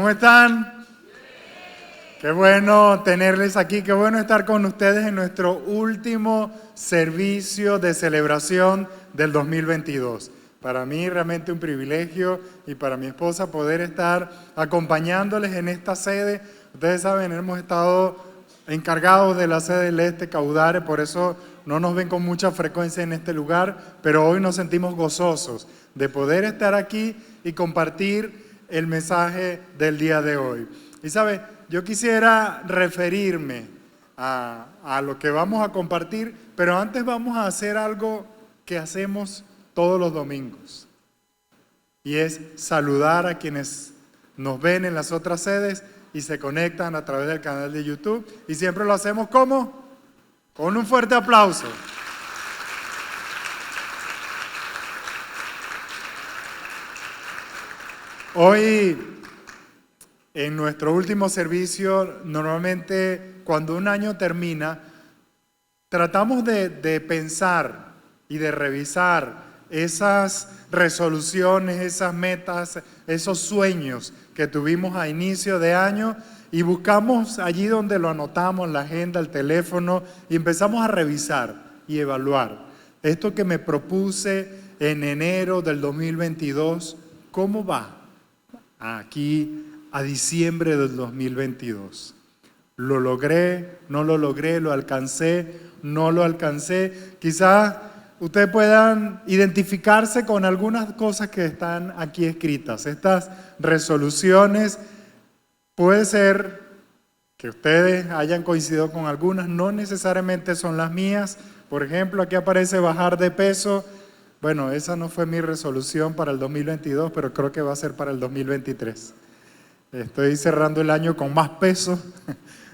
¿Cómo están? Qué bueno tenerles aquí, qué bueno estar con ustedes en nuestro último servicio de celebración del 2022. Para mí realmente un privilegio y para mi esposa poder estar acompañándoles en esta sede. Ustedes saben, hemos estado encargados de la sede del Este Caudares, por eso no nos ven con mucha frecuencia en este lugar, pero hoy nos sentimos gozosos de poder estar aquí y compartir el mensaje del día de hoy. Y sabe, yo quisiera referirme a lo que vamos a compartir, pero antes vamos a hacer algo que hacemos todos los domingos, y es saludar a quienes nos ven en las otras sedes y se conectan a través del canal de YouTube, y siempre lo hacemos ¿cómo? Con un fuerte aplauso. Hoy, en nuestro último servicio, normalmente cuando un año termina, tratamos de pensar y de revisar esas resoluciones, esas metas, esos sueños que tuvimos a inicio de año, y buscamos allí donde lo anotamos, la agenda, el teléfono, y empezamos a revisar y evaluar. Esto que me propuse en enero del 2022, ¿cómo va aquí a diciembre del 2022? ¿Lo logré? ¿No lo logré? ¿Lo alcancé? ¿No lo alcancé? Quizás ustedes puedan identificarse con algunas cosas que están aquí escritas. Estas resoluciones, puede ser que ustedes hayan coincidido con algunas, no necesariamente son las mías. Por ejemplo, aquí aparece bajar de peso. Bueno, esa no fue mi resolución para el 2022, pero creo que va a ser para el 2023. Estoy cerrando el año con más peso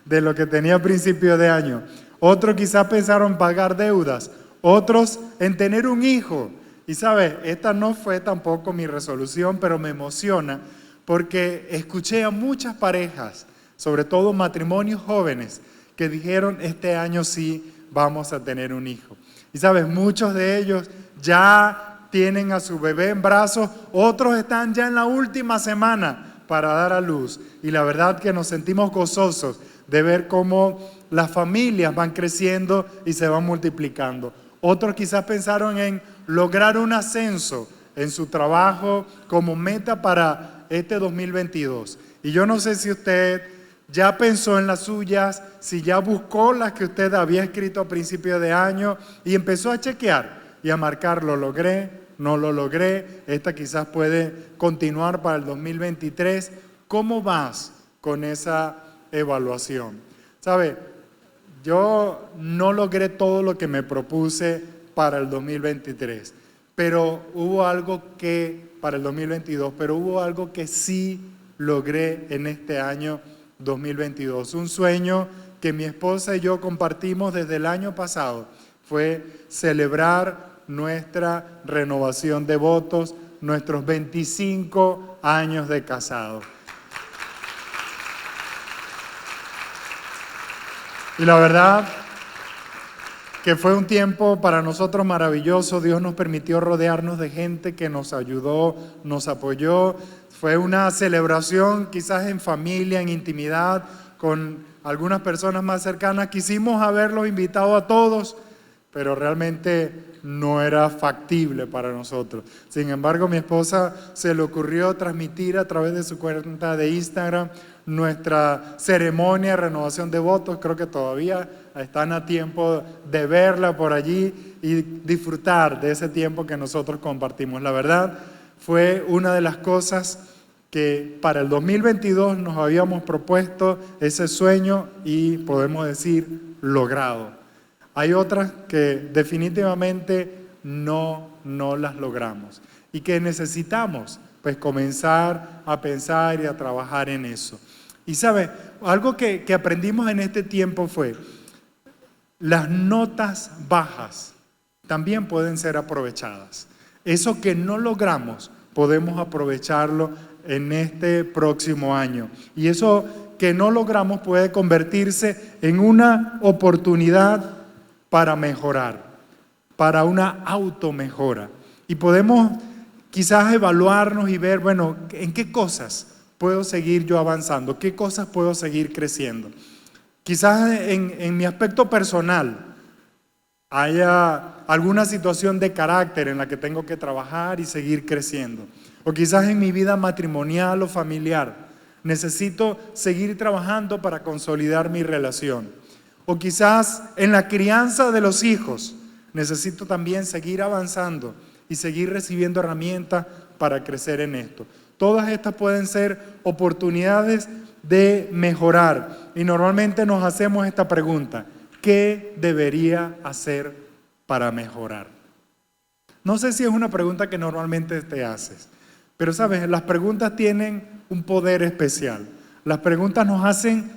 de lo que tenía a principio de año. Otros quizás pensaron pagar deudas, otros en tener un hijo. Y sabes, esta no fue tampoco mi resolución, pero me emociona porque escuché a muchas parejas, sobre todo matrimonios jóvenes, que dijeron este año sí vamos a tener un hijo. Y sabes, muchos de ellos ya tienen a su bebé en brazos, otros están ya en la última semana para dar a luz. Y la verdad que nos sentimos gozosos de ver cómo las familias van creciendo y se van multiplicando. Otros quizás pensaron en lograr un ascenso en su trabajo como meta para este 2022. Y yo no sé si usted ya pensó en las suyas, si ya buscó las que usted había escrito a principio de año y empezó a chequear y a marcar, ¿lo logré? ¿No lo logré? Esta quizás puede continuar para el 2023. ¿Cómo vas con esa evaluación? ¿Sabe? Yo no logré todo lo que me propuse para el 2023, pero hubo algo que, para el 2022, pero hubo algo que sí logré en este año 2022. Un sueño que mi esposa y yo compartimos desde el año pasado fue celebrar nuestra renovación de votos, nuestros 25 años de casado. Y la verdad que fue un tiempo para nosotros maravilloso. Dios nos permitió rodearnos de gente que nos ayudó, nos apoyó. Fue una celebración quizás en familia, en intimidad, con algunas personas más cercanas. Quisimos haberlos invitado a todos, pero realmente no era factible para nosotros. Sin embargo, mi esposa se le ocurrió transmitir a través de su cuenta de Instagram nuestra ceremonia de renovación de votos. Creo que todavía están a tiempo de verla por allí y disfrutar de ese tiempo que nosotros compartimos. La verdad, fue una de las cosas que para el 2022 nos habíamos propuesto, ese sueño, y podemos decir logrado. Hay otras que definitivamente no las logramos y que necesitamos pues comenzar a pensar y a trabajar en eso. Y sabe, algo que aprendimos en este tiempo fue las notas bajas también pueden ser aprovechadas. Eso que no logramos podemos aprovecharlo en este próximo año. Y eso que no logramos puede convertirse en una oportunidad para mejorar, para una automejora. Y podemos quizás evaluarnos y ver, bueno, en qué cosas puedo seguir yo avanzando? ¿Qué cosas puedo seguir creciendo? Quizás en mi aspecto personal haya alguna situación de carácter en la que tengo que trabajar y seguir creciendo. O quizás en mi vida matrimonial o familiar necesito seguir trabajando para consolidar mi relación. O quizás en la crianza de los hijos necesito también seguir avanzando y seguir recibiendo herramientas para crecer en esto. Todas estas pueden ser oportunidades de mejorar. Y normalmente nos hacemos esta pregunta: ¿qué debería hacer para mejorar? No sé si es una pregunta que normalmente te haces, pero sabes, las preguntas tienen un poder especial. Las preguntas nos hacen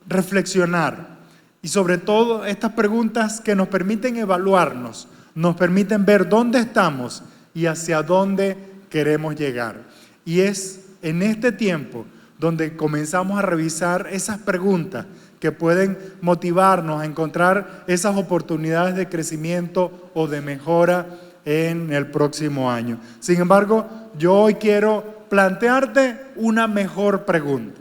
reflexionar y sobre todo estas preguntas que nos permiten evaluarnos, nos permiten ver dónde estamos y hacia dónde queremos llegar. Y es en este tiempo donde comenzamos a revisar esas preguntas que pueden motivarnos a encontrar esas oportunidades de crecimiento o de mejora en el próximo año. Sin embargo, yo hoy quiero plantearte una mejor pregunta,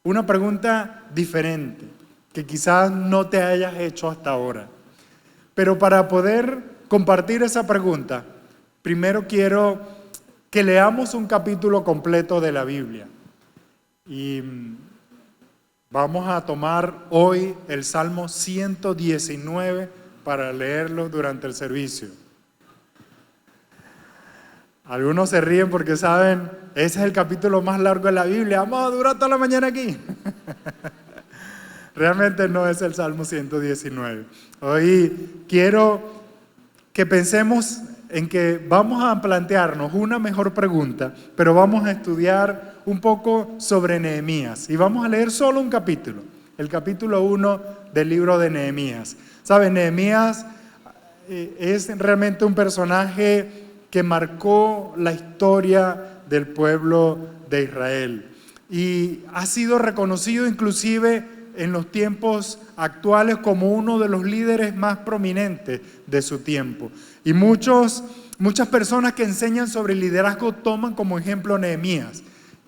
una pregunta diferente, que quizás no te hayas hecho hasta ahora. Pero para poder compartir esa pregunta, primero quiero que leamos un capítulo completo de la Biblia. Y vamos a tomar hoy el Salmo 119 para leerlo durante el servicio. Algunos se ríen porque saben, ese es el capítulo más largo de la Biblia. Vamos a durar toda la mañana aquí. Realmente no es el Salmo 119. Hoy quiero que pensemos en que vamos a plantearnos una mejor pregunta, pero vamos a estudiar un poco sobre Nehemías. Y vamos a leer solo un capítulo, el capítulo 1 del libro de Nehemías. ¿Saben? Nehemías es realmente un personaje que marcó la historia del pueblo de Israel. Y ha sido reconocido inclusive en los tiempos actuales como uno de los líderes más prominentes de su tiempo. Y muchas personas que enseñan sobre liderazgo toman como ejemplo a Nehemías.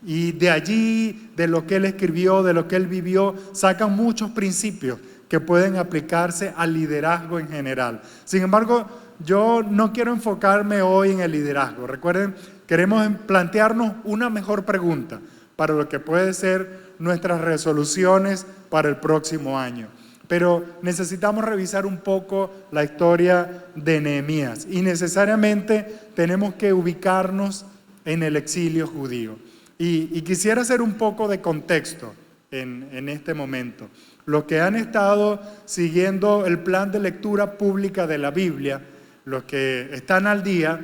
Y de allí, de lo que él escribió, de lo que él vivió, sacan muchos principios que pueden aplicarse al liderazgo en general. Sin embargo, yo no quiero enfocarme hoy en el liderazgo. Recuerden, queremos plantearnos una mejor pregunta para lo que puede ser nuestras resoluciones para el próximo año. Pero necesitamos revisar un poco la historia de Nehemías y necesariamente tenemos que ubicarnos en el exilio judío. Y quisiera hacer un poco de contexto en este momento. Los que han estado siguiendo el plan de lectura pública de la Biblia, los que están al día,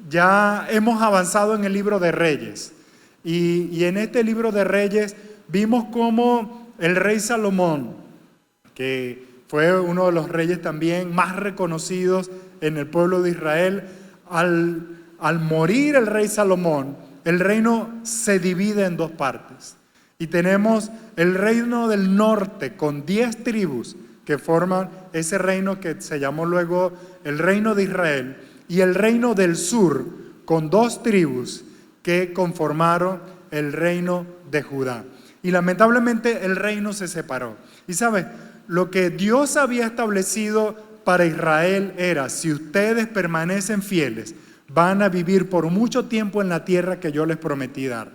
ya hemos avanzado en el libro de Reyes. Y en este libro de Reyes vimos cómo el rey Salomón, que fue uno de los reyes también más reconocidos en el pueblo de Israel, al morir el rey Salomón, el reino se divide en dos partes. Y tenemos el reino del norte con 10 tribus que forman ese reino que se llamó luego el reino de Israel, y el reino del sur con 2 tribus que conformaron el reino de Judá. Y lamentablemente el reino se separó. Y sabes, lo que Dios había establecido para Israel era: si ustedes permanecen fieles, van a vivir por mucho tiempo en la tierra que yo les prometí dar.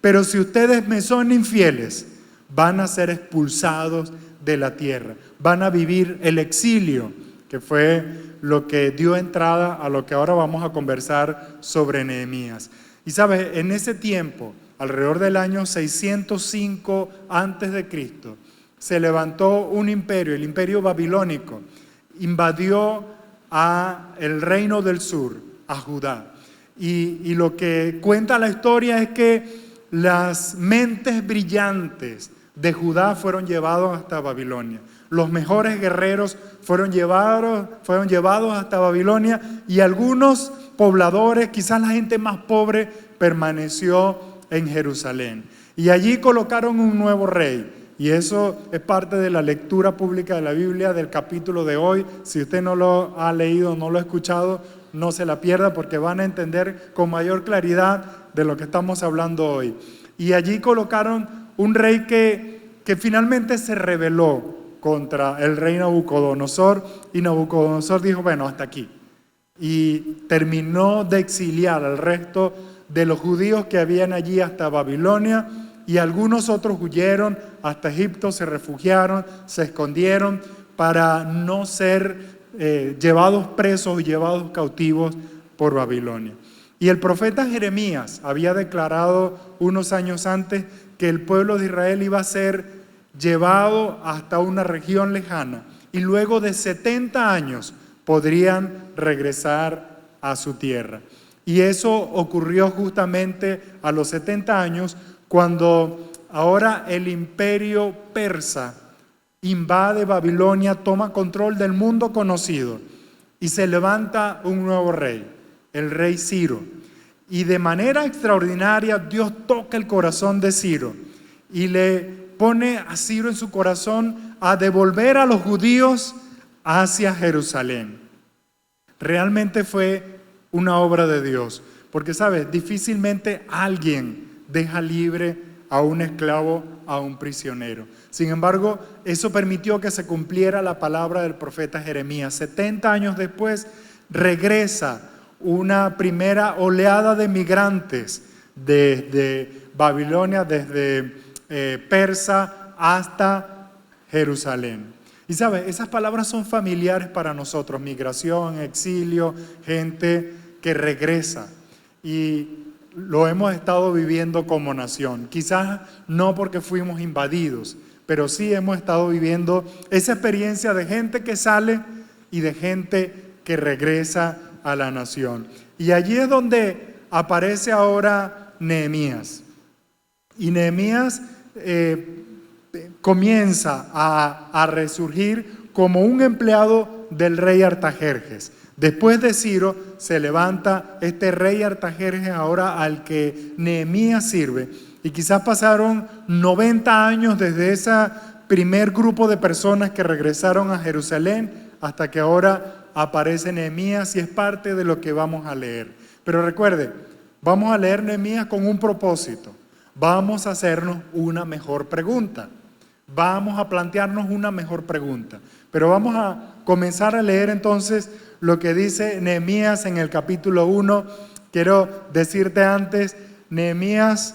Pero si ustedes me son infieles, van a ser expulsados de la tierra. Van a vivir el exilio, que fue lo que dio entrada a lo que ahora vamos a conversar sobre Nehemías. Y sabes, en ese tiempo, alrededor del año 605 a.C., se levantó un imperio, el imperio babilónico, invadió a el reino del sur, a Judá. Y lo que cuenta la historia es que las mentes brillantes de Judá fueron llevados hasta Babilonia. Los mejores guerreros fueron llevados hasta Babilonia, y algunos pobladores, quizás la gente más pobre, permaneció en Jerusalén. Y allí colocaron un nuevo rey. Y eso es parte de la lectura pública de la Biblia del capítulo de hoy. Si usted no lo ha leído, no lo ha escuchado, no se la pierda, porque van a entender con mayor claridad de lo que estamos hablando hoy. Y allí colocaron un rey que finalmente se rebeló contra el rey Nabucodonosor, y Nabucodonosor dijo, bueno, hasta aquí. Y terminó de exiliar al resto de los judíos que habían allí hasta Babilonia, y algunos otros huyeron hasta Egipto, se refugiaron, se escondieron para no ser llevados presos y llevados cautivos por Babilonia. Y el profeta Jeremías había declarado unos años antes que el pueblo de Israel iba a ser llevado hasta una región lejana y luego de 70 años podrían regresar a su tierra. Y eso ocurrió justamente a los 70 años, cuando ahora el imperio persa invade Babilonia, toma control del mundo conocido y se levanta un nuevo rey, el rey Ciro. Y de manera extraordinaria Dios toca el corazón de Ciro y le pone a Ciro en su corazón a devolver a los judíos hacia Jerusalén. Realmente fue una obra de Dios, porque sabes, difícilmente alguien deja libre a un esclavo, a un prisionero. Sin embargo, eso permitió que se cumpliera la palabra del profeta Jeremías. 70 años después regresa una primera oleada de migrantes desde Babilonia, desde Persa hasta Jerusalén. Y sabes, esas palabras son familiares para nosotros: migración, exilio, gente que regresa. Y lo hemos estado viviendo como nación. Quizás no porque fuimos invadidos, pero sí hemos estado viviendo esa experiencia de gente que sale y de gente que regresa a la nación. Y allí es donde aparece ahora Nehemías. Y Nehemías comienza a resurgir como un empleado del rey Artajerjes. Después de Ciro se levanta este rey Artajerjes ahora al que Nehemías sirve. Y quizás pasaron 90 años desde ese primer grupo de personas que regresaron a Jerusalén hasta que ahora aparece Nehemías, y es parte de lo que vamos a leer. Pero recuerde, vamos a leer Nehemías con un propósito. Vamos a hacernos una mejor pregunta. Vamos a plantearnos una mejor pregunta. Pero vamos a comenzar a leer entonces lo que dice Nehemías en el capítulo 1. Quiero decirte antes, Nehemías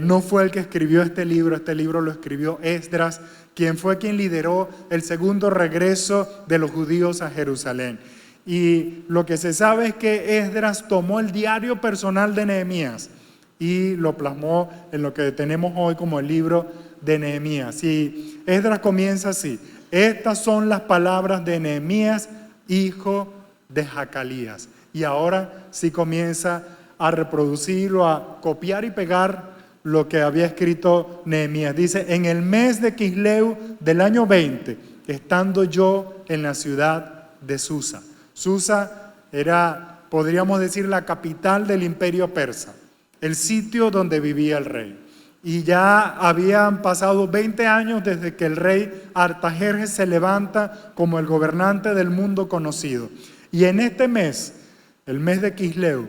no fue el que escribió este libro lo escribió Esdras, quien fue quien lideró el segundo regreso de los judíos a Jerusalén. Y lo que se sabe es que Esdras tomó el diario personal de Nehemías y lo plasmó en lo que tenemos hoy como el libro de Nehemías. Y Esdras comienza así: estas son las palabras de Nehemías, hijo de Jacalías. Y ahora sí comienza a reproducir o a copiar y pegar lo que había escrito Nehemías. Dice: en el mes de Quisleu del año 20, estando yo en la ciudad de Susa. Susa era, podríamos decir, la capital del imperio persa, el sitio donde vivía el rey. Y ya habían pasado 20 años desde que el rey Artajerjes se levanta como el gobernante del mundo conocido. Y en este mes, el mes de Quisleu,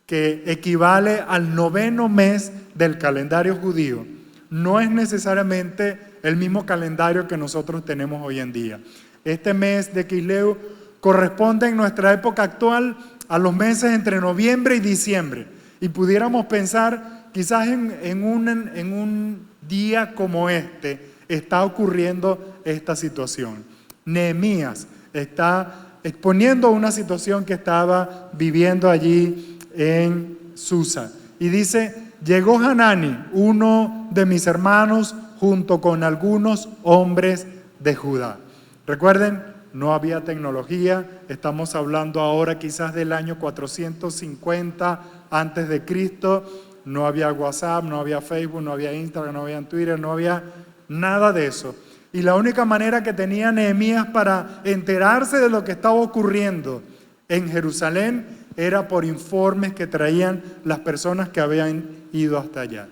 que equivale al 9º mes del calendario judío, no es necesariamente el mismo calendario que nosotros tenemos hoy en día. Este mes de Quisleu corresponde en nuestra época actual a los meses entre noviembre y diciembre. Y pudiéramos pensar, quizás en un día como este está ocurriendo esta situación. Nehemías está exponiendo una situación que estaba viviendo allí en Susa. Y dice: llegó Hanani, uno de mis hermanos, junto con algunos hombres de Judá. Recuerden, no había tecnología. Estamos hablando ahora quizás del año 450 antes de Cristo. No había WhatsApp, no había Facebook, no había Instagram, no había Twitter, no había nada de eso. Y la única manera que tenía Nehemías para enterarse de lo que estaba ocurriendo en Jerusalén era por informes que traían las personas que habían ido hasta allá.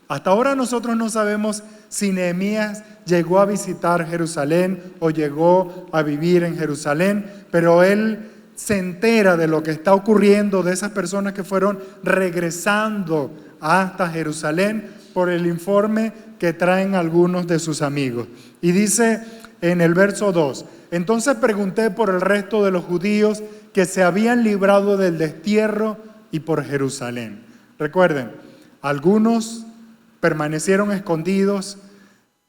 Hasta ahora nosotros no sabemos si Nehemías llegó a visitar Jerusalén o llegó a vivir en Jerusalén, pero él se entera de lo que está ocurriendo, de esas personas que fueron regresando hasta Jerusalén por el informe que traen algunos de sus amigos. Y dice en el verso 2, entonces pregunté por el resto de los judíos que se habían librado del destierro y por Jerusalén. Recuerden, algunos permanecieron escondidos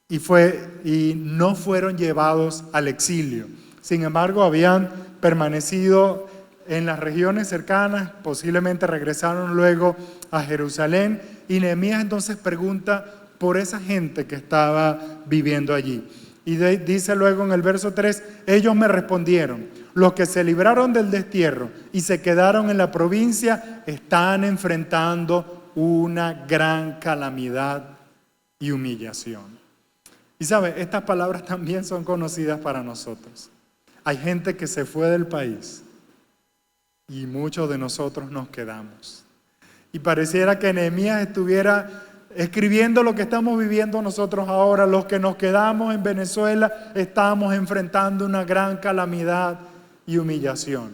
y no fueron llevados al exilio. Sin embargo, habían permanecido en las regiones cercanas, posiblemente regresaron luego a Jerusalén, y Nehemías entonces pregunta por esa gente que estaba viviendo allí. Y dice luego en el verso 3, ellos me respondieron, los que se libraron del destierro y se quedaron en la provincia están enfrentando una gran calamidad y humillación. Y sabe, estas palabras también son conocidas para nosotros. Hay gente que se fue del país y muchos de nosotros nos quedamos. Y pareciera que Nehemías estuviera escribiendo lo que estamos viviendo nosotros ahora. Los que nos quedamos en Venezuela estamos enfrentando una gran calamidad y humillación.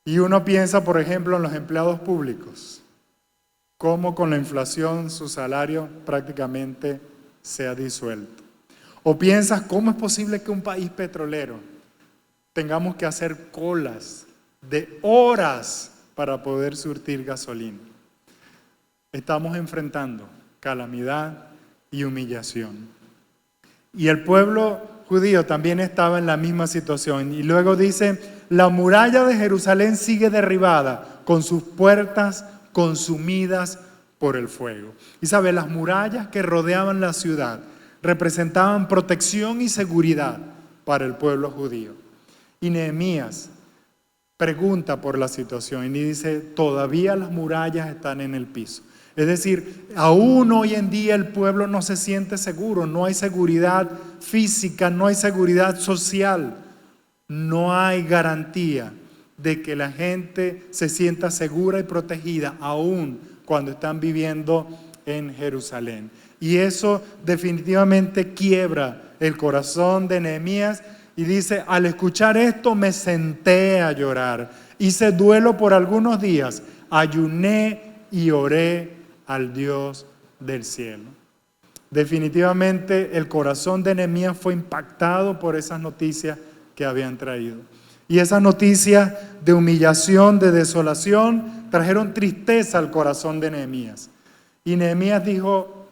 Y uno piensa, por ejemplo, en los empleados públicos, cómo con la inflación su salario prácticamente se ha disuelto. O piensas, ¿cómo es posible que un país petrolero tengamos que hacer colas de horas para poder surtir gasolina? Estamos enfrentando calamidad y humillación. Y el pueblo judío también estaba en la misma situación. Y luego dice, la muralla de Jerusalén sigue derribada, con sus puertas consumidas por el fuego. Y sabe, las murallas que rodeaban la ciudad representaban protección y seguridad para el pueblo judío. Y Nehemías pregunta por la situación y dice, todavía las murallas están en el piso. Es decir, aún hoy en día el pueblo no se siente seguro, no hay seguridad física, no hay seguridad social, no hay garantía de que la gente se sienta segura y protegida aún cuando están viviendo en Jerusalén. Y eso definitivamente quiebra el corazón de Nehemías y dice, al escuchar esto me senté a llorar, hice duelo por algunos días, ayuné y oré al Dios del cielo. Definitivamente el corazón de Nehemías fue impactado por esas noticias que habían traído. Y esas noticias de humillación, de desolación, trajeron tristeza al corazón de Nehemías. Y Nehemías dijo,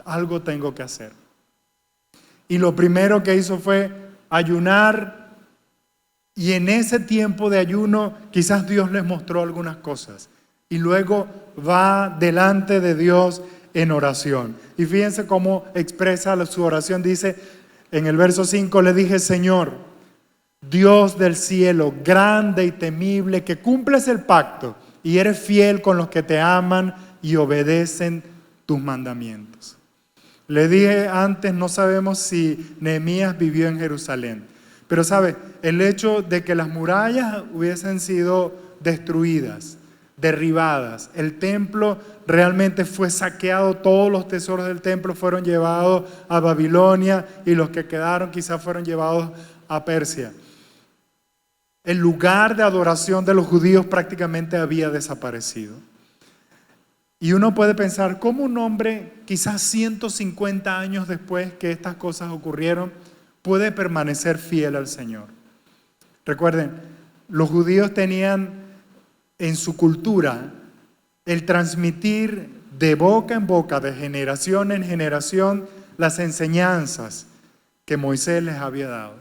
algo tengo que hacer. Y lo primero que hizo fue ayunar. Y en ese tiempo de ayuno, quizás Dios les mostró algunas cosas. Y luego va delante de Dios en oración. Y fíjense cómo expresa su oración. Dice en el verso 5, le dije, Señor, Dios del cielo, grande y temible, que cumples el pacto y eres fiel con los que te aman y obedecen tus mandamientos. Le dije antes, no sabemos si Nehemías vivió en Jerusalén. Pero sabe, el hecho de que las murallas hubiesen sido destruidas, derribadas, el templo realmente fue saqueado, todos los tesoros del templo fueron llevados a Babilonia y los que quedaron quizás fueron llevados a Persia. El lugar de adoración de los judíos prácticamente había desaparecido. Y uno puede pensar, ¿cómo un hombre, quizás 150 años después que estas cosas ocurrieron, puede permanecer fiel al Señor? Recuerden, los judíos tenían en su cultura el transmitir de boca en boca, de generación en generación, las enseñanzas que Moisés les había dado.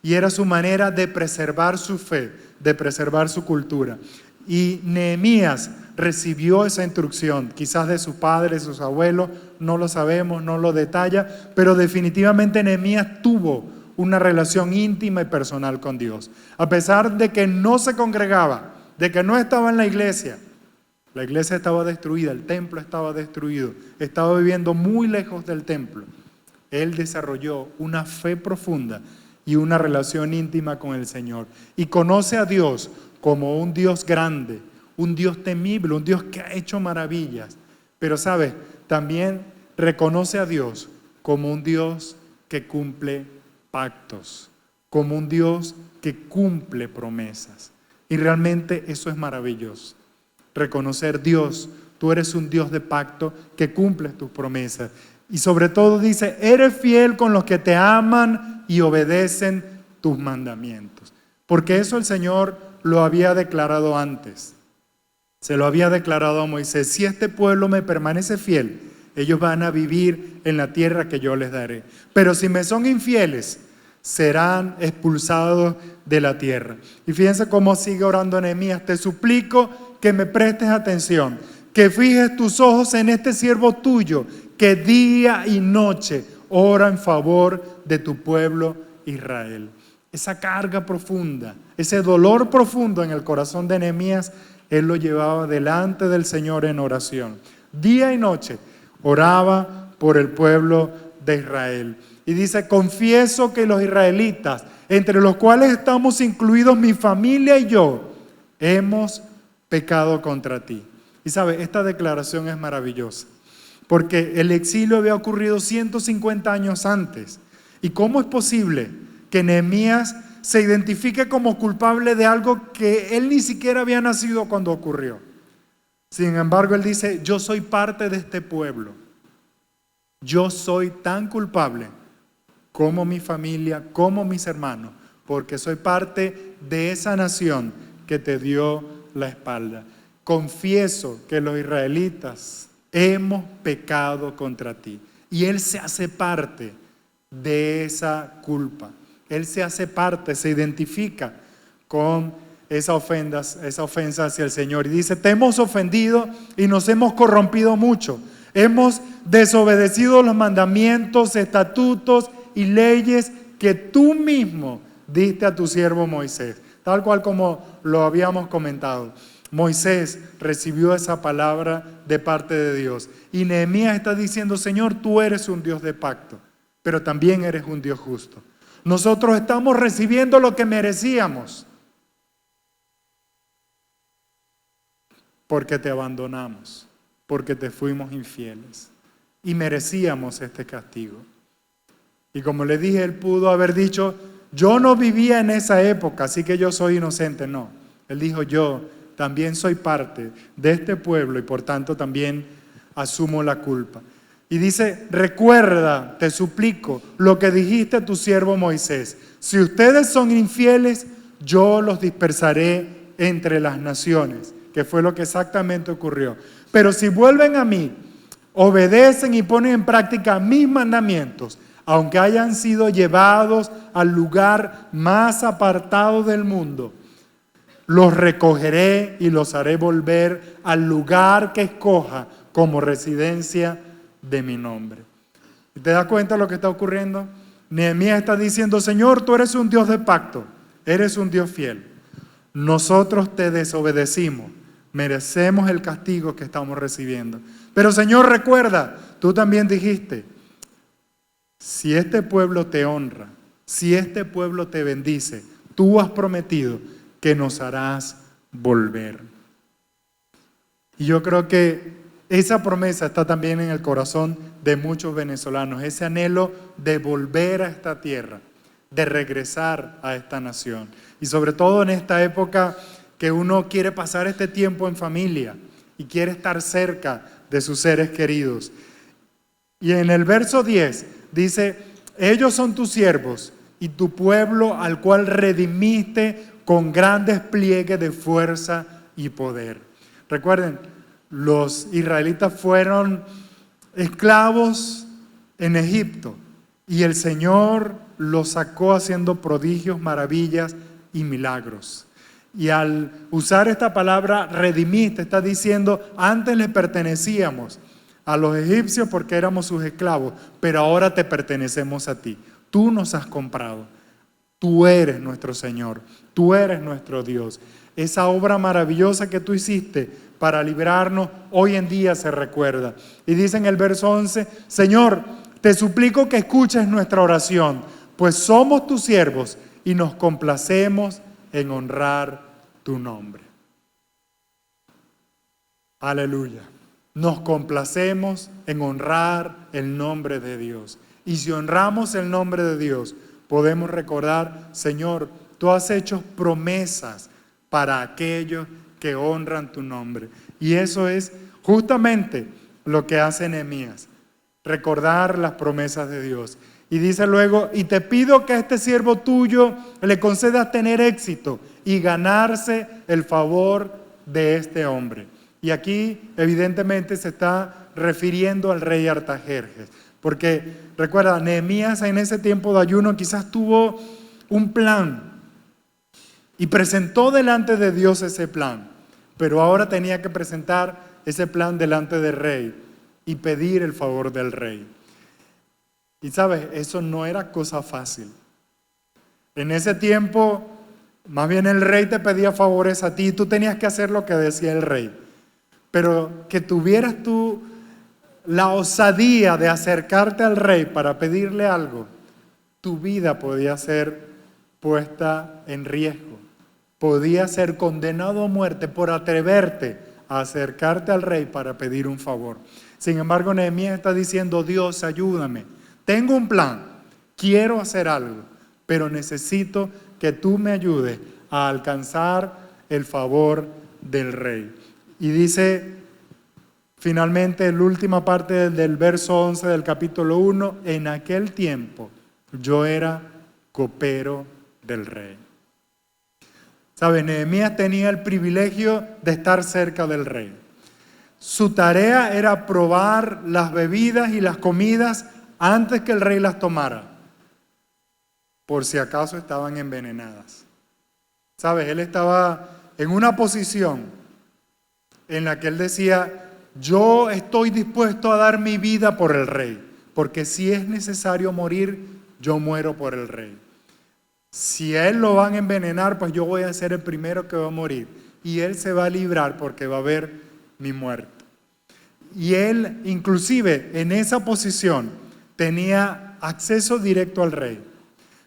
Y era su manera de preservar su fe, de preservar su cultura. Y Nehemías recibió esa instrucción, quizás de su padre, de sus abuelos, no lo sabemos, no lo detalla, pero definitivamente Nehemías tuvo una relación íntima y personal con Dios. A pesar de que no se congregaba, de que no estaba en la iglesia estaba destruida, el templo estaba destruido, estaba viviendo muy lejos del templo. Él desarrolló una fe profunda y una relación íntima con el Señor. Y conoce a Dios como un Dios grande, un Dios temible, un Dios que ha hecho maravillas. Pero, ¿sabes? También reconoce a Dios como un Dios que cumple pactos, como un Dios que cumple promesas. Y realmente eso es maravilloso. reconocer: Dios, tú eres un Dios de pacto que cumples tus promesas. Y sobre todo dice: eres fiel con los que te aman y obedecen tus mandamientos. Porque eso el Señor lo había declarado antes. Se lo había declarado a Moisés: si este pueblo me permanece fiel, ellos van a vivir en la tierra que yo les daré. Pero si me son infieles, serán expulsados de la tierra. Y fíjense cómo sigue orando Nehemías: te suplico que me prestes atención, que fijes tus ojos en este siervo tuyo, que día y noche ora en favor de tu pueblo Israel. Esa carga profunda, ese dolor profundo en el corazón de Nehemías, él lo llevaba delante del Señor en oración. Día y noche oraba por el pueblo de Israel. Y dice: confieso que los israelitas, entre los cuales estamos incluidos mi familia y yo, hemos pecado contra ti. Y sabe, esta declaración es maravillosa, porque el exilio había ocurrido 150 años antes. ¿Y cómo es posible que Nehemías se identifique como culpable de algo que él ni siquiera había nacido cuando ocurrió? Sin embargo, él dice: yo soy parte de este pueblo. Yo soy tan culpable como mi familia, como mis hermanos, porque soy parte de esa nación que te dio la espalda. Confieso que los israelitas hemos pecado contra ti. Y él se hace parte de esa culpa. Él se hace parte, se identifica con esa ofensa hacia el Señor. Y dice: te hemos ofendido y nos hemos corrompido mucho. Hemos desobedecido los mandamientos, estatutos y leyes que tú mismo diste a tu siervo Moisés. Tal cual como lo habíamos comentado. Moisés recibió esa palabra de parte de Dios. Y Nehemías está diciendo: Señor, tú eres un Dios de pacto, pero también eres un Dios justo. Nosotros estamos recibiendo lo que merecíamos porque te abandonamos, porque te fuimos infieles y merecíamos este castigo. Y como le dije, él pudo haber dicho: yo no vivía en esa época, así que yo soy inocente. No, él dijo: yo también soy parte de este pueblo y por tanto también asumo la culpa. Y dice: recuerda, te suplico, lo que dijiste a tu siervo Moisés: si ustedes son infieles, yo los dispersaré entre las naciones, que fue lo que exactamente ocurrió. Pero si vuelven a mí, obedecen y ponen en práctica mis mandamientos, aunque hayan sido llevados al lugar más apartado del mundo, los recogeré y los haré volver al lugar que escoja como residencia de mi nombre. ¿Y te das cuenta de lo que está ocurriendo? Nehemías está diciendo: Señor, tú eres un Dios de pacto, eres un Dios fiel. Nosotros te desobedecimos, merecemos el castigo que estamos recibiendo. Pero Señor, recuerda, tú también dijiste: si este pueblo te honra, si este pueblo te bendice, tú has prometido que nos harás volver. Y yo creo que esa promesa está también en el corazón de muchos venezolanos, ese anhelo de volver a esta tierra, de regresar a esta nación. Y sobre todo en esta época que uno quiere pasar este tiempo en familia y quiere estar cerca de sus seres queridos. Y en el verso 10 dice: ellos son tus siervos y tu pueblo al cual redimiste con gran despliegue de fuerza y poder. Recuerden, los israelitas fueron esclavos en Egipto y el Señor los sacó haciendo prodigios, maravillas y milagros. Y al usar esta palabra redimiste, está diciendo: antes le pertenecíamos a los egipcios porque éramos sus esclavos, pero ahora te pertenecemos a ti. Tú nos has comprado. Tú eres nuestro Señor, tú eres nuestro Dios. Esa obra maravillosa que tú hiciste para librarnos, hoy en día se recuerda. Y dice en el verso 11: Señor, te suplico que escuches nuestra oración, pues somos tus siervos y nos complacemos en honrar tu nombre. Aleluya. Nos complacemos en honrar el nombre de Dios. Y si honramos el nombre de Dios, podemos recordar: Señor, tú has hecho promesas para aquellos que honran tu nombre. Y eso es justamente lo que hace Nehemías, recordar las promesas de Dios. Y dice luego, y te pido que a este siervo tuyo le concedas tener éxito y ganarse el favor de este hombre. Y aquí evidentemente se está refiriendo al rey Artajerjes, porque recuerda, Nehemías en ese tiempo de ayuno quizás tuvo un plan y presentó delante de Dios ese plan, pero ahora tenía que presentar ese plan delante del rey y pedir el favor del rey. Y sabes, eso no era cosa fácil. En ese tiempo, más bien el rey te pedía favores a ti y tú tenías que hacer lo que decía el rey. Pero que tuvieras tú la osadía de acercarte al rey para pedirle algo, tu vida podía ser puesta en riesgo. Podía ser condenado a muerte por atreverte a acercarte al rey para pedir un favor. Sin embargo, Nehemías está diciendo, Dios, ayúdame. Tengo un plan, quiero hacer algo, pero necesito que tú me ayudes a alcanzar el favor del rey. Y dice finalmente la última parte del verso 11 del capítulo 1, en aquel tiempo yo era copero del rey. ¿Sabes? Nehemías tenía el privilegio de estar cerca del rey. Su tarea era probar las bebidas y las comidas antes que el rey las tomara, por si acaso estaban envenenadas. ¿Sabes? Él estaba en una posición en la que él decía, yo estoy dispuesto a dar mi vida por el rey, porque si es necesario morir, yo muero por el rey. Si a él lo van a envenenar, pues yo voy a ser el primero que va a morir. Y él se va a librar porque va a ver mi muerte. Y él, inclusive en esa posición, tenía acceso directo al rey.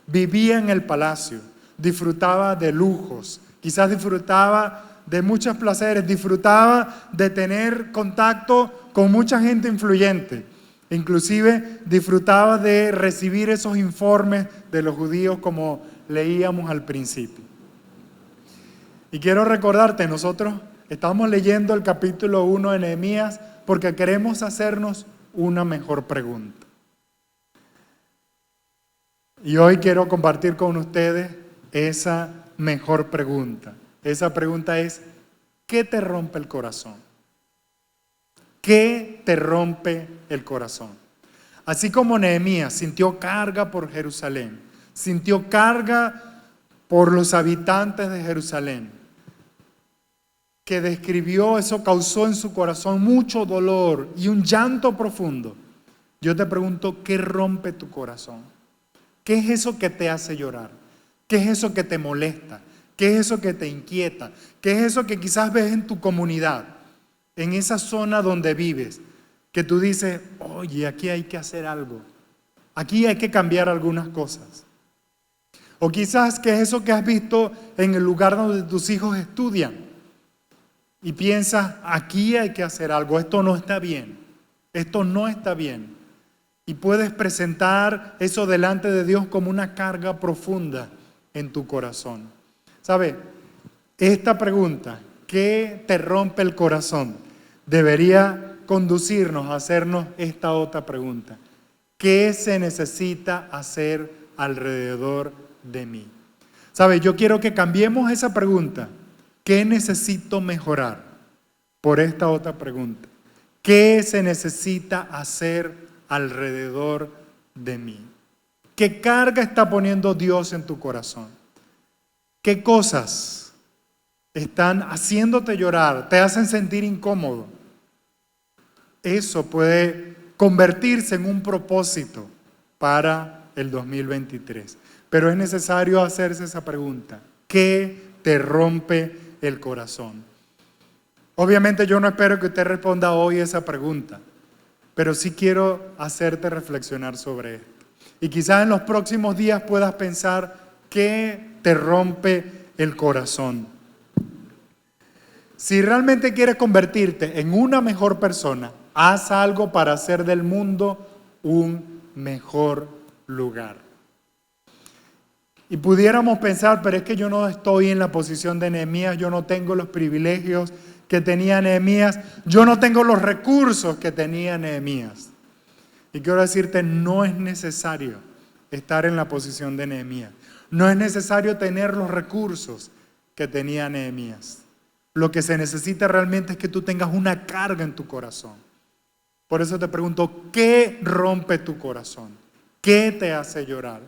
Vivía en el palacio, disfrutaba de lujos, quizás disfrutaba de muchos placeres, disfrutaba de tener contacto con mucha gente influyente. Inclusive disfrutaba de recibir esos informes de los judíos como leíamos al principio. Y quiero recordarte, nosotros estamos leyendo el capítulo 1 de Nehemías porque queremos hacernos una mejor pregunta. Y hoy quiero compartir con ustedes esa mejor pregunta. Esa pregunta es, ¿qué te rompe el corazón? ¿Qué te rompe el corazón? Así como Nehemías sintió carga por Jerusalén, sintió carga por los habitantes de Jerusalén, que describió, eso causó en su corazón mucho dolor y un llanto profundo. Yo te pregunto, ¿qué rompe tu corazón? ¿Qué es eso que te hace llorar? ¿Qué es eso que te molesta? ¿Qué es eso que te inquieta? ¿Qué es eso que quizás ves en tu comunidad, en esa zona donde vives, que tú dices, oye, aquí hay que hacer algo, aquí hay que cambiar algunas cosas? O quizás, ¿qué es eso que has visto en el lugar donde tus hijos estudian? Y piensas, aquí hay que hacer algo, esto no está bien, esto no está bien. Y puedes presentar eso delante de Dios como una carga profunda en tu corazón. ¿Sabe? Esta pregunta, ¿qué te rompe el corazón? Debería conducirnos a hacernos esta otra pregunta. ¿Qué se necesita hacer alrededor de mí? ¿Sabe? Yo quiero que cambiemos esa pregunta. ¿Qué necesito mejorar? Por esta otra pregunta. ¿Qué se necesita hacer alrededor de mí? ¿Qué carga está poniendo Dios en tu corazón? ¿Qué cosas están haciéndote llorar, te hacen sentir incómodo? Eso puede convertirse en un propósito para el 2023. Pero es necesario hacerse esa pregunta. ¿Qué te rompe el corazón? Obviamente yo no espero que usted responda hoy esa pregunta, pero sí quiero hacerte reflexionar sobre esto. Y quizás en los próximos días puedas pensar qué te rompe el corazón. Si realmente quieres convertirte en una mejor persona, haz algo para hacer del mundo un mejor lugar. Y pudiéramos pensar, pero es que yo no estoy en la posición de Nehemías, yo no tengo los privilegios que tenía Nehemías, yo no tengo los recursos que tenía Nehemías. Y quiero decirte, no es necesario estar en la posición de Nehemías. No es necesario tener los recursos que tenía Nehemías. Lo que se necesita realmente es que tú tengas una carga en tu corazón. Por eso te pregunto, ¿qué rompe tu corazón? ¿Qué te hace llorar?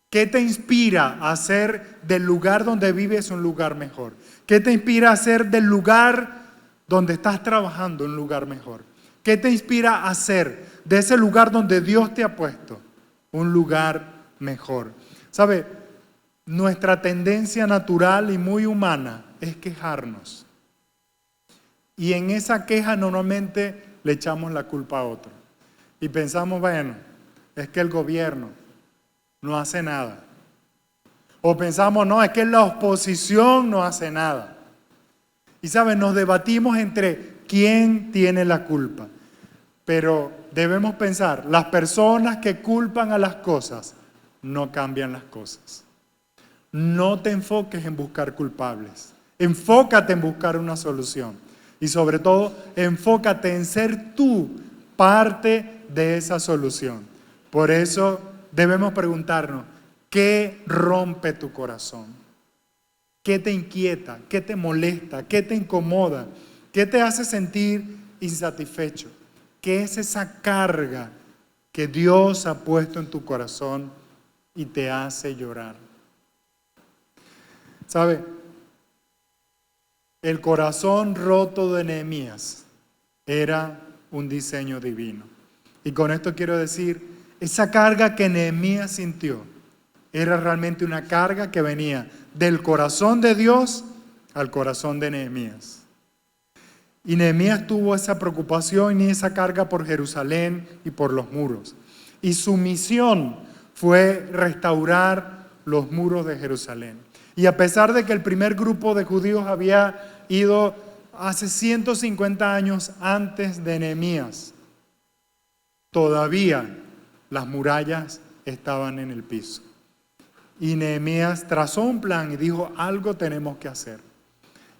¿Qué te inspira a hacer del lugar donde vives un lugar mejor? ¿Qué te inspira a hacer del lugar donde estás trabajando un lugar mejor? ¿Qué te inspira a hacer de ese lugar donde Dios te ha puesto un lugar mejor? ¿Sabe? Nuestra tendencia natural y muy humana es quejarnos. Y en esa queja normalmente le echamos la culpa a otro. Y pensamos, bueno, es que el gobierno no hace nada. O pensamos, no, es que la oposición no hace nada. Y saben, nos debatimos entre quién tiene la culpa. Pero debemos pensar, las personas que culpan a las cosas no cambian las cosas. No te enfoques en buscar culpables. Enfócate en buscar una solución. Y sobre todo, enfócate en ser tú parte de esa solución. Por eso debemos preguntarnos, ¿qué rompe tu corazón? ¿Qué te inquieta? ¿Qué te molesta? ¿Qué te incomoda? ¿Qué te hace sentir insatisfecho? ¿Qué es esa carga que Dios ha puesto en tu corazón y te hace llorar? ¿Sabe? El corazón roto de Nehemías era un diseño divino. Y con esto quiero decir, esa carga que Nehemías sintió era realmente una carga que venía del corazón de Dios al corazón de Nehemías. Y Nehemías tuvo esa preocupación y esa carga por Jerusalén y por los muros. Y su misión fue restaurar los muros de Jerusalén. Y a pesar de que el primer grupo de judíos había ido hace 150 años antes de Nehemías, todavía las murallas estaban en el piso. Y Nehemías trazó un plan y dijo, algo tenemos que hacer.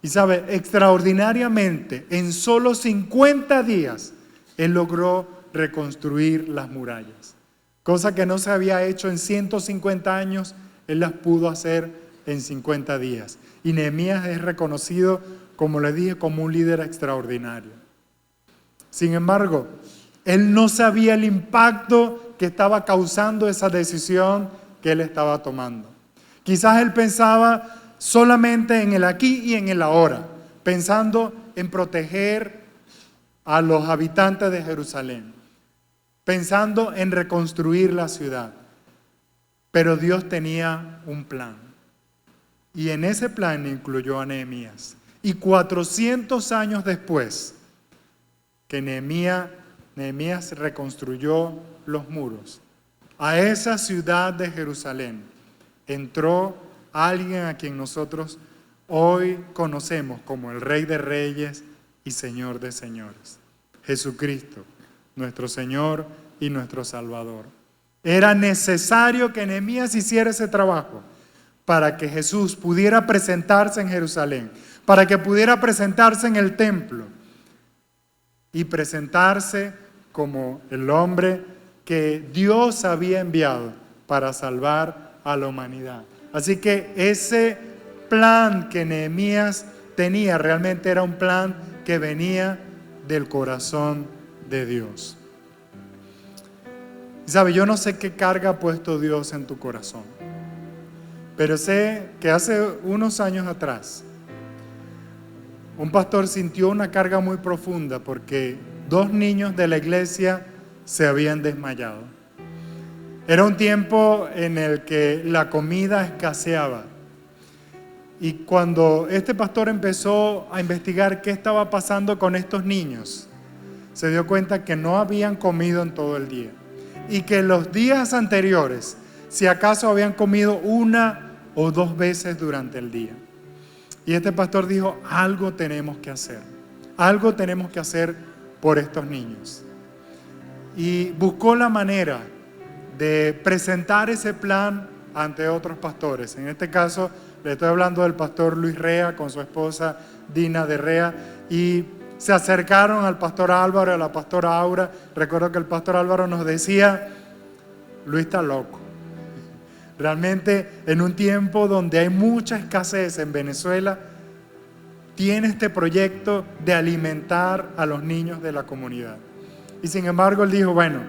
Y sabe, extraordinariamente, en solo 50 días, él logró reconstruir las murallas. Cosa que no se había hecho en 150 años, él las pudo hacer en 50 días. Y Nehemías es reconocido, como le dije, como un líder extraordinario. Sin embargo, él no sabía el impacto que estaba causando esa decisión que él estaba tomando. Quizás él pensaba solamente en el aquí y en el ahora, pensando en proteger a los habitantes de Jerusalén, pensando en reconstruir la ciudad. Pero Dios tenía un plan. Y en ese plan incluyó a Nehemías. Y 400 años después que Nehemías reconstruyó los muros, a esa ciudad de Jerusalén entró alguien a quien nosotros hoy conocemos como el Rey de Reyes y Señor de Señores, Jesucristo, nuestro Señor y nuestro Salvador. Era necesario que Nehemías hiciera ese trabajo para que Jesús pudiera presentarse en Jerusalén, para que pudiera presentarse en el templo y presentarse como el hombre que Dios había enviado para salvar a la humanidad. Así que ese plan que Nehemías tenía realmente era un plan que venía del corazón de Dios. Y sabe, yo no sé qué carga ha puesto Dios en tu corazón, pero sé que hace unos años atrás un pastor sintió una carga muy profunda porque 2 niños de la iglesia se habían desmayado. Era un tiempo en el que la comida escaseaba. Y cuando este pastor empezó a investigar qué estaba pasando con estos niños, se dio cuenta que no habían comido en todo el día. Y que los días anteriores, si acaso habían comido 1 o 2 veces durante el día. Y este pastor dijo, algo tenemos que hacer. Algo tenemos que hacer por estos niños. Y buscó la manera de presentar ese plan ante otros pastores. En este caso, le estoy hablando del pastor Luis Rea con su esposa Dina de Rea, y se acercaron al pastor Álvaro y a la pastora Aura. Recuerdo que el pastor Álvaro nos decía, Luis está loco. Realmente, en un tiempo donde hay mucha escasez en Venezuela, tiene este proyecto de alimentar a los niños de la comunidad. Y sin embargo, él dijo, bueno,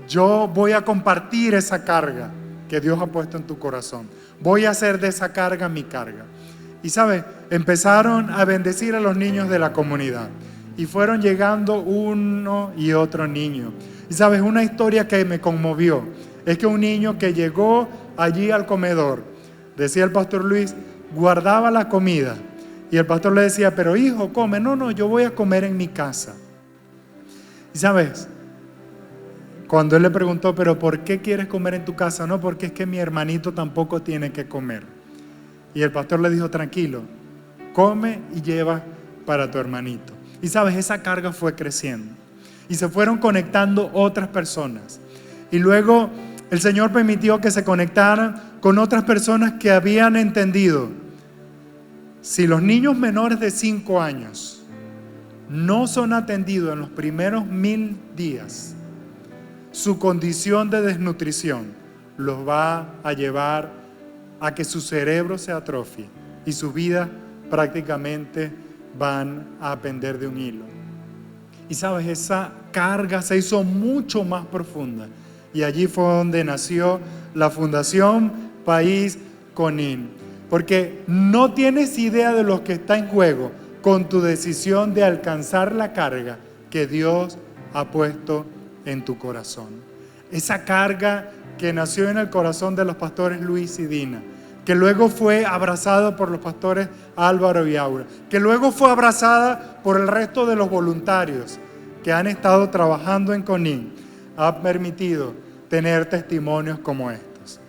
yo voy a compartir esa carga que Dios ha puesto en tu corazón. Voy a hacer de esa carga mi carga. Y sabes, empezaron a bendecir a los niños de la comunidad. Y fueron llegando uno y otro niño. Y sabes, una historia que me conmovió es que un niño que llegó allí al comedor, decía el pastor Luis, guardaba la comida. Y el pastor le decía, pero hijo, come. No, yo voy a comer en mi casa. Y sabes, cuando él le preguntó, pero ¿por qué quieres comer en tu casa? No, porque es que mi hermanito tampoco tiene que comer. Y el pastor le dijo, tranquilo, come y lleva para tu hermanito. Y sabes, esa carga fue creciendo. Y se fueron conectando otras personas. Y luego el Señor permitió que se conectaran con otras personas que habían entendido. Si los niños menores de 5 años no son atendidos en los primeros 1000 días, su condición de desnutrición los va a llevar a que su cerebro se atrofie y su vida prácticamente van a pender de un hilo. Y sabes, esa carga se hizo mucho más profunda. Y allí fue donde nació la Fundación País Conin. Porque no tienes idea de lo que está en juego con tu decisión de alcanzar la carga que Dios ha puesto en tu corazón. Esa carga que nació en el corazón de los pastores Luis y Dina, que luego fue abrazada por los pastores Álvaro y Aura, que luego fue abrazada por el resto de los voluntarios que han estado trabajando en Conin, ha permitido tener testimonios como estos.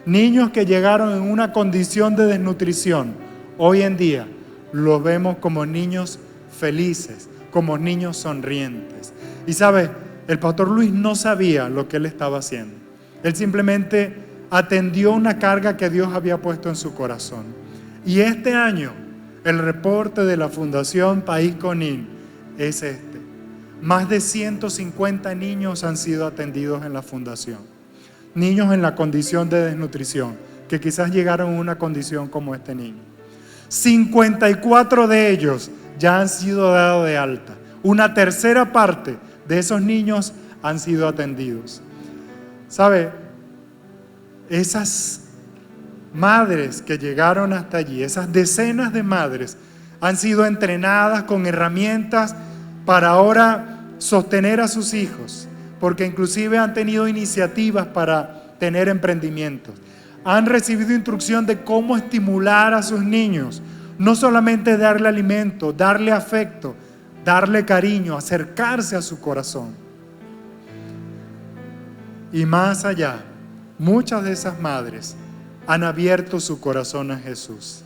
Niños que llegaron en una condición de desnutrición, hoy en día los vemos como niños felices, como niños sonrientes. Y sabes, el pastor Luis no sabía lo que él estaba haciendo. Él simplemente atendió una carga que Dios había puesto en su corazón. Y este año, el reporte de la Fundación País Conin es este. Más de 150 niños han sido atendidos en la fundación. Niños en la condición de desnutrición, que quizás llegaron a una condición como este niño. 54 de ellos ya han sido dados de alta. Una tercera parte de esos niños han sido atendidos. ¿Sabe? Esas madres que llegaron hasta allí, esas decenas de madres, han sido entrenadas con herramientas para ahora sostener a sus hijos, porque inclusive han tenido iniciativas para tener emprendimientos. Han recibido instrucción de cómo estimular a sus niños, no solamente darle alimento, darle afecto, darle cariño, acercarse a su corazón. Y más allá, muchas de esas madres han abierto su corazón a Jesús.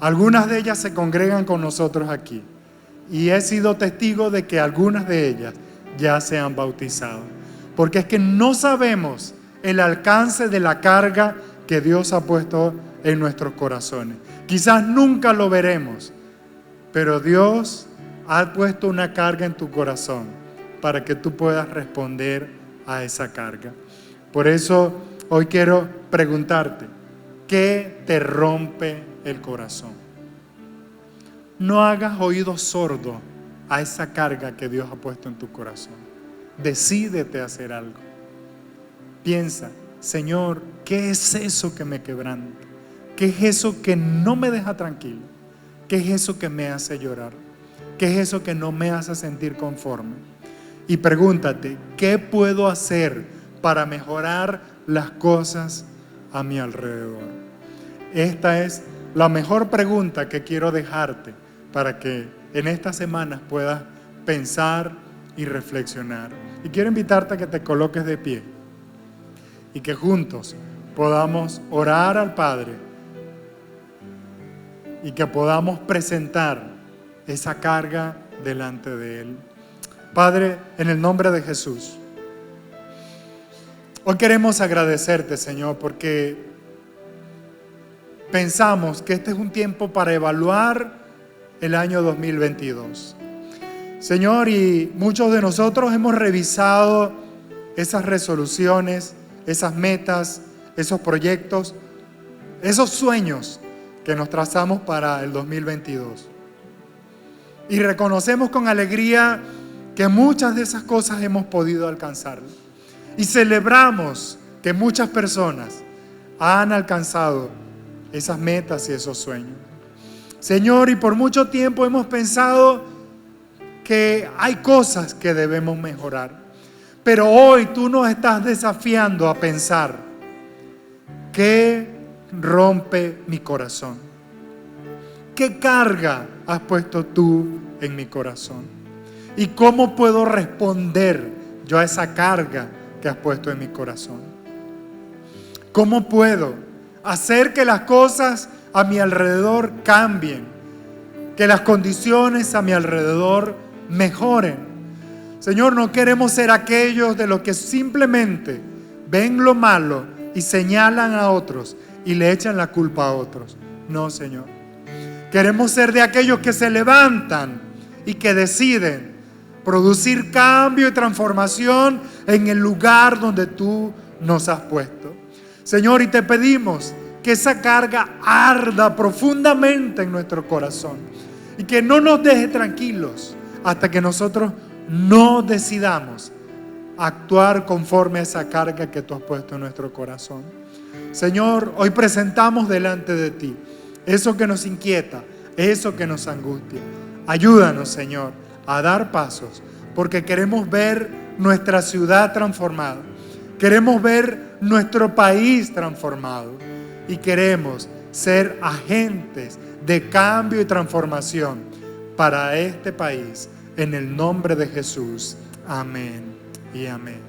Algunas de ellas se congregan con nosotros aquí. Y he sido testigo de que algunas de ellas ya se han bautizado. Porque es que no sabemos el alcance de la carga que Dios ha puesto en nuestros corazones. Quizás nunca lo veremos, pero Dios ha puesto una carga en tu corazón para que tú puedas responder a esa carga. Por eso hoy quiero preguntarte, ¿qué te rompe el corazón? No hagas oídos sordos a esa carga que Dios ha puesto en tu corazón. Decídete a hacer algo. Piensa, Señor, ¿qué es eso que me quebranta? ¿Qué es eso que no me deja tranquilo? ¿Qué es eso que me hace llorar? ¿Qué es eso que no me hace sentir conforme? Y pregúntate, ¿qué puedo hacer para mejorar las cosas a mi alrededor? Esta es la mejor pregunta que quiero dejarte para que en estas semanas puedas pensar y reflexionar. Y quiero invitarte a que te coloques de pie y que juntos podamos orar al Padre y que podamos presentar esa carga delante de Él. Padre, en el nombre de Jesús, hoy queremos agradecerte, Señor, porque pensamos que este es un tiempo para evaluar el año 2022. Señor, y muchos de nosotros hemos revisado esas resoluciones, esas metas, esos proyectos, esos sueños que nos trazamos para el 2022. Y reconocemos con alegría que muchas de esas cosas hemos podido alcanzar. Y celebramos que muchas personas han alcanzado esas metas y esos sueños. Señor, y por mucho tiempo hemos pensado que hay cosas que debemos mejorar. Pero hoy tú nos estás desafiando a pensar: ¿qué rompe mi corazón? ¿Qué carga has puesto tú en mi corazón? ¿Y cómo puedo responder yo a esa carga que has puesto en mi corazón? ¿Cómo puedo hacer que las cosas a mi alrededor cambien? Que las condiciones a mi alrededor mejoren. Señor, no queremos ser aquellos de los que simplemente ven lo malo y señalan a otros y le echan la culpa a otros. No, Señor. Queremos ser de aquellos que se levantan y que deciden producir cambio y transformación en el lugar donde tú nos has puesto. Señor, y te pedimos que esa carga arda profundamente en nuestro corazón y que no nos deje tranquilos hasta que nosotros no decidamos actuar conforme a esa carga que tú has puesto en nuestro corazón. Señor, hoy presentamos delante de ti eso que nos inquieta, eso que nos angustia. Ayúdanos, Señor, a dar pasos, porque queremos ver nuestra ciudad transformada, queremos ver nuestro país transformado y queremos ser agentes de cambio y transformación para este país. En el nombre de Jesús. Amén y amén.